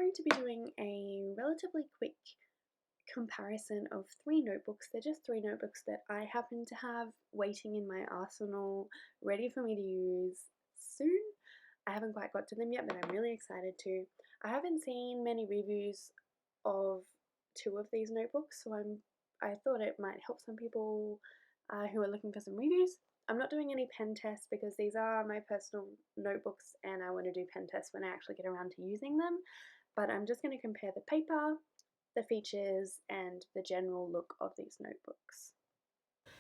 going to be doing a relatively quick comparison of 3 notebooks. They're just 3 notebooks that I happen to have waiting in my arsenal, ready for me to use soon. I haven't quite got to them yet, but I'm really excited to. I haven't seen many reviews of 2 of these notebooks, so I thought it might help some people who are looking for some reviews. I'm not doing any pen tests because these are my personal notebooks and I want to do pen tests when I actually get around to using them. But I'm just going to compare the paper, the features, and the general look of these notebooks.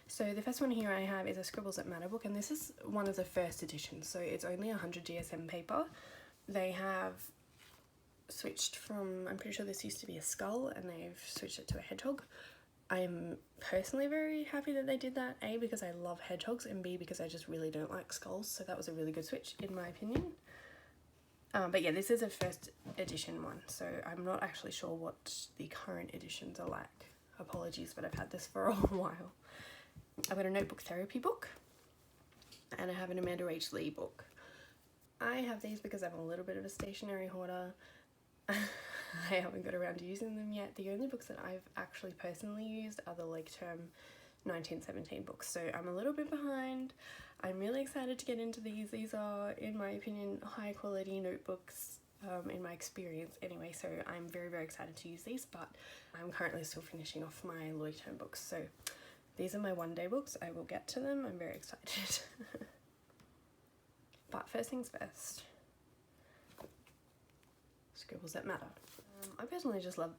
So the first one here I have is a Scribbles That Matter book, and this is one of the first editions, so it's only 100 GSM paper. They have switched from, I'm pretty sure this used to be a skull, and they've switched it to a hedgehog. I am personally very happy that they did that, A, because I love hedgehogs, and B, because I just really don't like skulls, so that was a really good switch in my opinion. But yeah, this is a first edition one, so I'm not actually sure what the current editions are like. Apologies, but I've had this for a while. I've got a notebook therapy book, and I have an Amanda Rach Lee book. I have these because I'm a little bit of a stationery hoarder. I haven't got around to using them yet. The only books that I've actually personally used are the Lake Term 1917 books, so I'm a little bit behind. I'm really excited to get into these. These are, in my opinion, high quality notebooks in my experience anyway, so I'm very, very excited to use these, but I'm currently still finishing off my Lake Term books, so these are my one-day books. I will get to them. I'm very excited. But first things first, Scribbles That Matter. I personally just love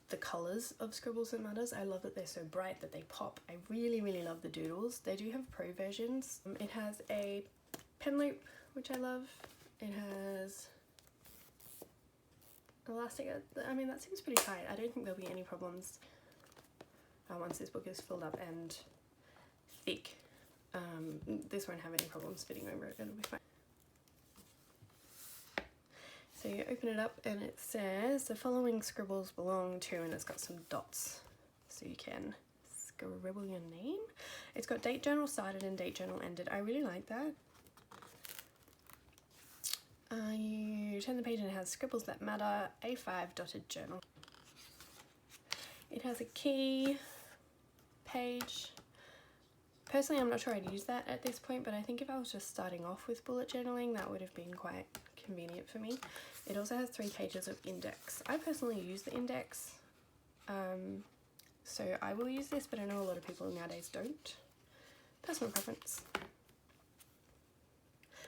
the colours of Scribbles That Matters. I love that they're so bright, that they pop. I really, really love the doodles. They do have pro versions. It has a pen loop, which I love. It has elastic. I mean, that seems pretty tight. I don't think there'll be any problems once this book is filled up and thick. This won't have any problems fitting over it. It'll be fine. So you open it up and it says the following scribbles belong to, and it's got some dots so you can scribble your name. It's got date journal started and date journal ended. I really like that. You turn the page and it has Scribbles That Matter, A5 dotted journal. It has a key page. Personally, I'm not sure I'd use that at this point, but I think if I was just starting off with bullet journaling, that would have been quite convenient for me. It also has 3 pages of index. I personally use the index, so I will use this, but I know a lot of people nowadays don't. Personal preference.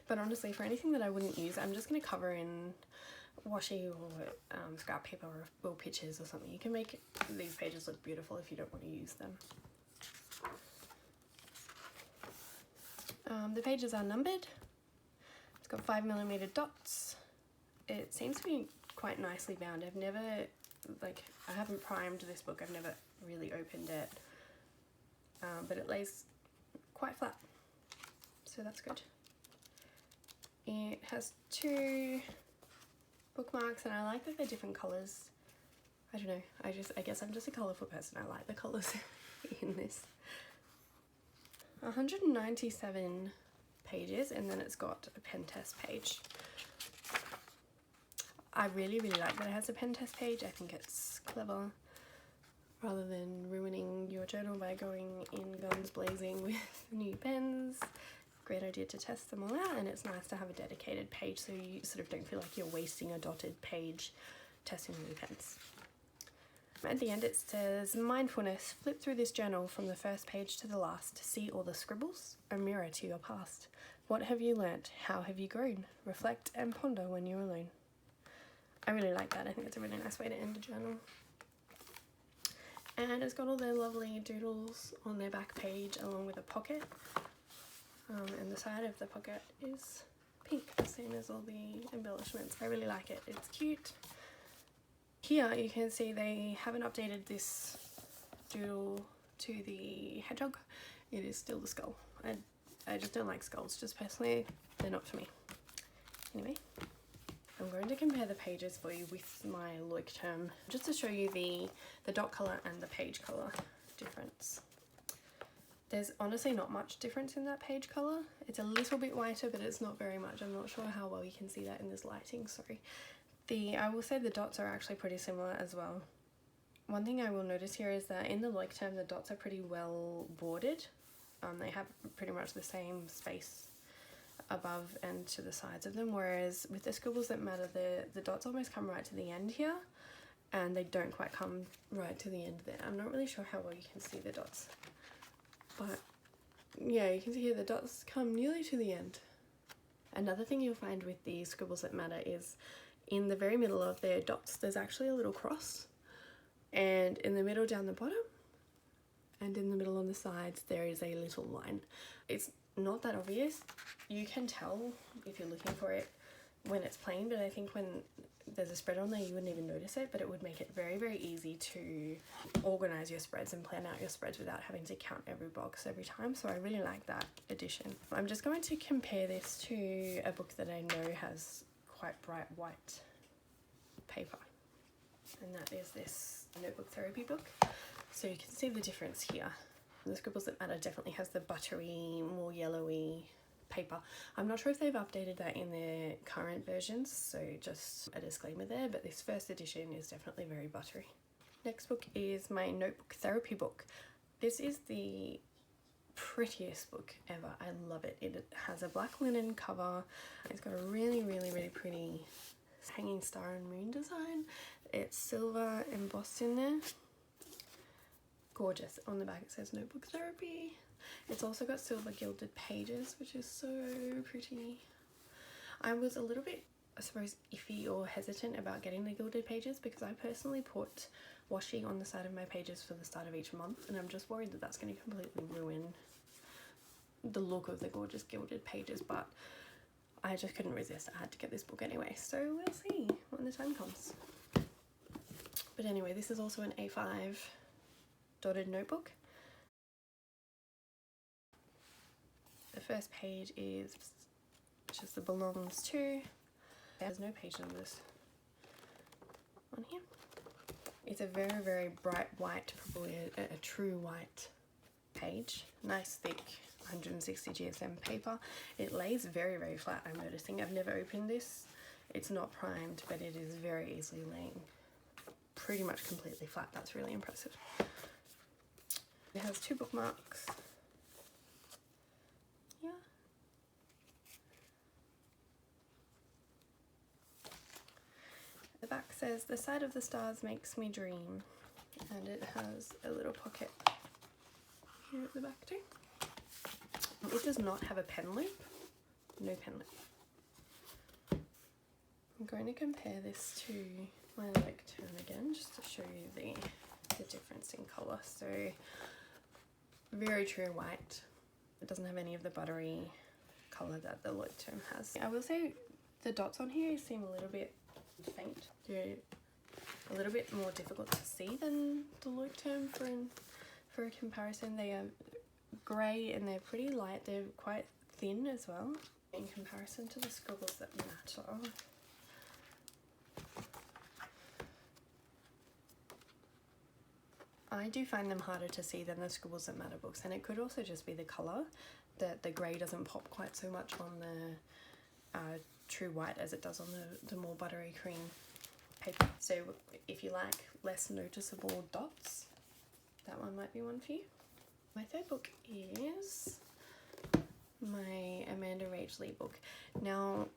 But honestly, for anything that I wouldn't use, I'm just going to cover in washi or scrap paper or pictures or something. You can make these pages look beautiful if you don't want to use them. The pages are numbered. It's got 5mm dots. It seems to be quite nicely bound. I've never, I haven't primed this book. I've never really opened it, but it lays quite flat, so that's good. It has 2 bookmarks, and I like that they're different colours. I don't know, I guess I'm just a colourful person. I like the colours in this. 197 pages, and then it's got a pen test page. I really, really like that it has a pen test page. I think it's clever, rather than ruining your journal by going in guns blazing with new pens. Great idea to test them all out, and it's nice to have a dedicated page so you sort of don't feel like you're wasting a dotted page testing new pens. At the end it says, mindfulness, flip through this journal from the first page to the last. See all the scribbles, a mirror to your past. What have you learnt? How have you grown? Reflect and ponder when you're alone. I really like that. I think it's a really nice way to end a journal. And it's got all their lovely doodles on their back page along with a pocket. And the side of the pocket is pink, the same as all the embellishments. I really like it. It's cute. Here you can see they haven't updated this doodle to the hedgehog. It is still the skull. I just don't like skulls, just personally, they're not for me. Anyway, I'm going to compare the pages for you with my Loic term, just to show you the dot colour and the page colour difference. There's honestly not much difference in that page colour. It's a little bit whiter, but it's not very much. I'm not sure how well you can see that in this lighting, sorry. I will say the dots are actually pretty similar as well. One thing I will notice here is that in the Loic term the dots are pretty well bordered. They have pretty much the same space above and to the sides of them, whereas with the Scribbles That Matter the dots almost come right to the end here and they don't quite come right to the end there. I'm not really sure how well you can see the dots, but yeah, you can see here the dots come nearly to the end. Another thing you'll find with the Scribbles That Matter is in the very middle of their dots there's actually a little cross, and in the middle down the bottom and in the middle on the sides there is a little line. It's not that obvious. You can tell if you're looking for it when it's plain, but I think when there's a spread on there you wouldn't even notice it, but it would make it very, very easy to organize your spreads and plan out your spreads without having to count every box every time. So I really like that addition. I'm just going to compare this to a book that I know has quite bright white paper, and that is this notebook therapy book. So you can see the difference here. The Scribbles That Matter definitely has the buttery, more yellowy paper. I'm not sure if they've updated that in their current versions, so just a disclaimer there, but this first edition is definitely very buttery. Next book is my notebook therapy book. This is the prettiest book ever. I love it. It has a black linen cover. It's got a really, really, really pretty hanging star and moon design. It's silver embossed in there. Gorgeous. On the back it says notebook therapy. It's also got silver gilded pages, which is so pretty. I was a little bit, I suppose, iffy or hesitant about getting the gilded pages because I personally put washi on the side of my pages for the start of each month, and I'm just worried that that's going to completely ruin the look of the gorgeous gilded pages, but I just couldn't resist. I had to get this book anyway, so we'll see when the time comes. But anyway, this is also an A5 dotted notebook. The first page is just the belongs to. There's no page numbers on here. It's a very, very bright white, probably a true white page. Nice thick 160 GSM paper. It lays very, very flat, I'm noticing. I've never opened this. It's not primed, but it is very easily laying pretty much completely flat. That's really impressive. It has 2 bookmarks. Yeah. The back says, "The sight of the stars makes me dream," and it has a little pocket here at the back too. It does not have a pen loop. No pen loop. I'm going to compare this to my Loic term again, just to show you the difference in colour. So very true white. It doesn't have any of the buttery colour that the Loic term has. I will say the dots on here seem a little bit faint. They're a little bit more difficult to see than the Loic term for a comparison. They are grey and they're pretty light. They're quite thin as well in comparison to the Scribbles That Matter. I do find them harder to see than the Scribbles That Matter books, and it could also just be the colour, that the grey doesn't pop quite so much on the true white as it does on the more buttery cream paper. So if you like less noticeable dots, that one might be one for you. My third book is my Amanda Rach Lee book. Now,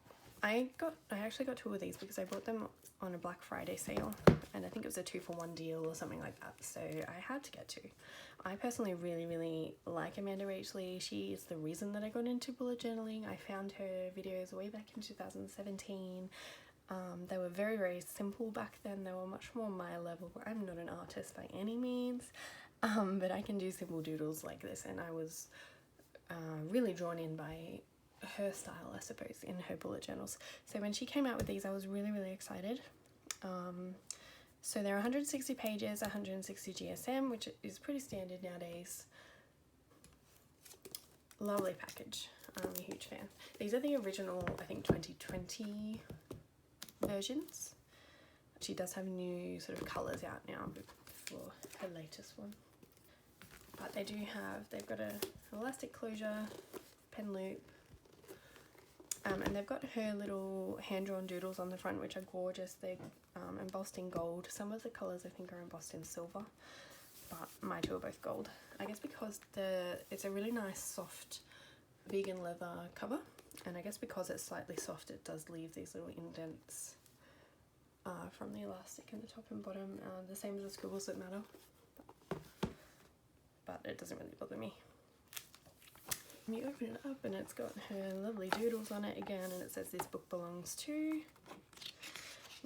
I actually got 2 of these because I bought them on a Black Friday sale, and I think it was a 2-for-1 deal or something like that, so I had to get 2. I personally really, really like Amanda Rach Lee. She is the reason that I got into bullet journaling. I found her videos way back in 2017. They were very, very simple back then. They were much more my level. I'm not an artist by any means, but I can do simple doodles like this, and I was really drawn in by her style, I suppose, in her bullet journals. So when she came out with these, I was really, really excited. So they're 160 pages, 160 GSM, which is pretty standard nowadays. Lovely package. I'm a huge fan. These are the original, I think, 2020 versions. She does have new sort of colours out now for her latest one. But they do have, they've got an elastic closure, pen loop, And they've got her little hand-drawn doodles on the front, which are gorgeous. They're embossed in gold. Some of the colours I think are embossed in silver, but my two are both gold. I guess because it's a really nice soft vegan leather cover, and I guess because it's slightly soft it does leave these little indents from the elastic in the top and bottom, the same as the Scribbles That Matter, but it doesn't really bother me. You open it up and it's got her lovely doodles on it again, and it says this book belongs to.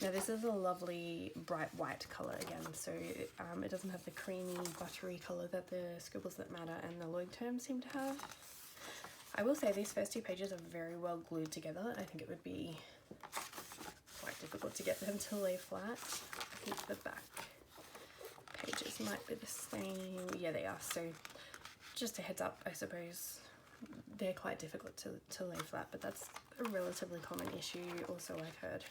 Now this is a lovely bright white colour again, so it doesn't have the creamy buttery colour that the Scribbles That Matter and the Lloyd terms seem to have. I will say these first two pages are very well glued together. I think it would be quite difficult to get them to lay flat. I think the back pages might be the same. Yeah, they are. So just a heads up, I suppose. They're quite difficult to lay flat, but that's a relatively common issue also, I've heard.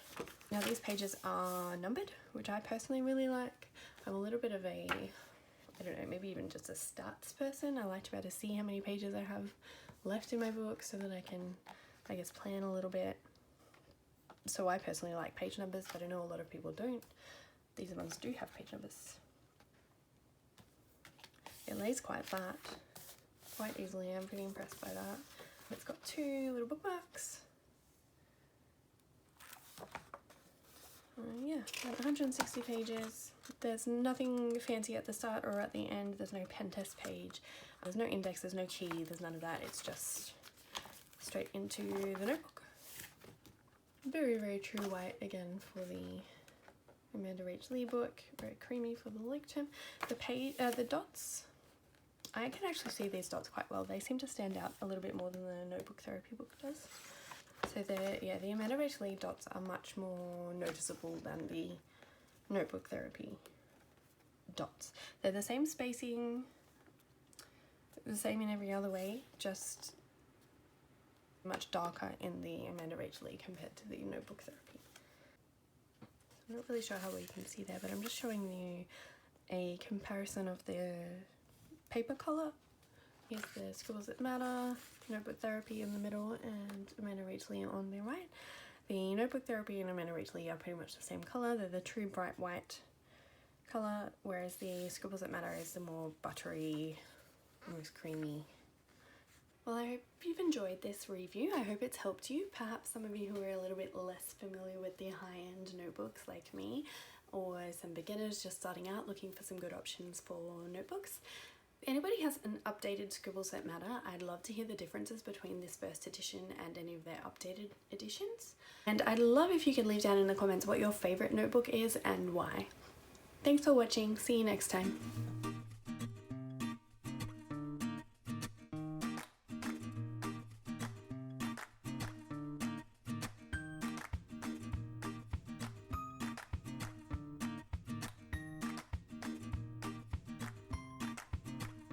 Now these pages are numbered, which I personally really like. I'm a little bit of a, I don't know, maybe even just a stats person. I like to be able to see how many pages I have left in my book so that I can, I guess, plan a little bit. So I personally like page numbers, but I know a lot of people don't. These ones do have page numbers. It lays quite flat, quite easily. I'm pretty impressed by that. It's got two little bookmarks. Yeah, about 160 pages. There's nothing fancy at the start or at the end. There's no pen test page. There's no index, there's no key, there's none of that. It's just straight into the notebook. Very, very true white again for the Amanda Rach Lee book. Very creamy for the Lloyd term. The dots, I can actually see these dots quite well. They seem to stand out a little bit more than the Notebook Therapy book does. So the Amanda Rach Lee dots are much more noticeable than the Notebook Therapy dots. They're the same spacing, the same in every other way, just much darker in the Amanda Rach Lee compared to the Notebook Therapy. I'm not really sure how well you can see there, but I'm just showing you a comparison of the paper colour. Here's the Scribbles That Matter, Notebook Therapy in the middle, and Amanda Rach Lee on the right. The Notebook Therapy and Amanda Rach Lee are pretty much the same colour. They're the true bright white colour, whereas the Scribbles That Matter is the more buttery, almost creamy. Well, I hope you've enjoyed this review. I hope it's helped you. Perhaps some of you who are a little bit less familiar with the high-end notebooks like me, or some beginners just starting out looking for some good options for notebooks. If anybody has an updated Scribbles That Matter, I'd love to hear the differences between this first edition and any of their updated editions. And I'd love if you could leave down in the comments what your favourite notebook is and why. Thanks for watching. See you next time.